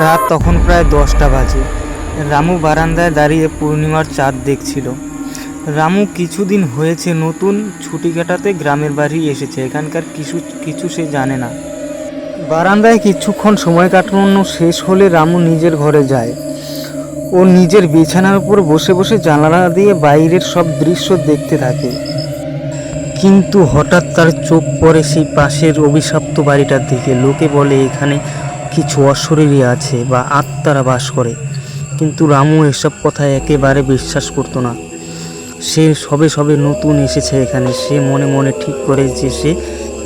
রাত তখন প্রায় 10টা বাজে। রামু বারান্দায় দাঁড়িয়ে পূর্ণিমার চাঁদ দেখছিল। রামু কিছুদিন হয়েছে নতুন ছুটি কাটাতে গ্রামের বাড়ি এসেছে। এখানকার কিছু সে জানে না। বারান্দায় কিছুক্ষণ সময় কাটানো শেষ হলে রামু নিজের ঘরে যায়। ও নিজের বিছানার উপর বসে বসে জানালা দিয়ে বাইরের সব দৃশ্য দেখতে থাকে। কিন্তু হঠাৎ তার চোখ পড়ে সেই পাশের অভিশপ্ত বাড়িটার দিকে। লোকে বলে এখানে কিছু অশরীরী আছে বা আত্মারা বাস করে, কিন্তু রামু এসব কথা একেবারে বিশ্বাস করতো না। সে সবে নতুন এসেছে এখানে। সে মনে মনে ঠিক করে যে সে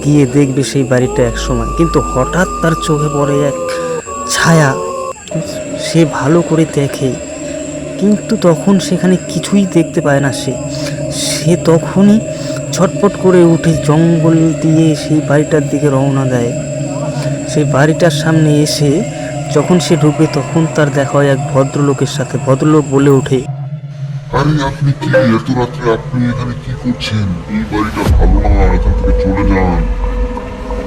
গিয়ে দেখবে সেই বাড়িটা এক সময়। কিন্তু হঠাৎ তার চোখে পড়ে এক ছায়া। সে ভালো করে দেখে, কিন্তু তখন সেখানে কিছুই দেখতে পায় না। সে তখনই ছটপট করে উঠে জঙ্গল দিয়ে সেই বাড়িটার দিকে রওনা দেয়। সেই বাড়িটার সামনে এসে যখন সে ঢুকবে তখন তার দেখা হয় এক ভদ্রলোকের সাথে। ভদ্রলোক বলে ওঠে, আরে আপনি কি এত রাত্রে আপনি এখানে কি করছেন? এই বাড়িটা ভালো না, এখান থেকে চলে যান।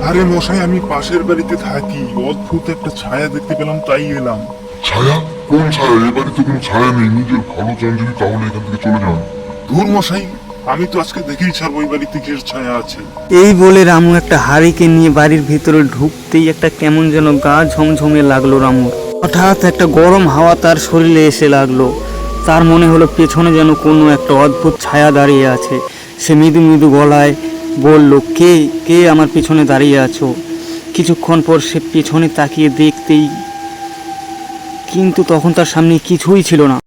আরে মশাই, আমি পাশের বাড়িতে থাকি। অদ্ভুত একটা ছায়া দেখতে পেলাম, তাই এলাম। ছায়া? কোন ছায়া? এ বাড়িতে কোনো ছায়া নেই। নিজের ভালো চান যদি তাহলে এখান থেকে চলে যান। ধুর মশাই, আমি তো আজকে দেখেই ছাড়বো ওই বাড়িতে কিসের ছায়া আছে। এই বলে রামু একটা হাঁড়িকে নিয়ে বাড়ির ভিতরে ঢুকতেই একটা কেমন যেন গা ঝমঝমে লাগলো রামুর। হঠাৎ একটা গরম হাওয়া তার শরীরে এসে লাগলো। তার মনে হলো পেছনে যেন কোনো একটা অদ্ভুত ছায়া দাঁড়িয়ে আছে। সে মৃদু মৃদু গলায় বলল, কে কে আমার পিছনে দাঁড়িয়ে আছো? কিছুক্ষণ পর সে পিছনে তাকিয়ে দেখতেই কিন্তু তখন তার সামনে কিছুই ছিল না।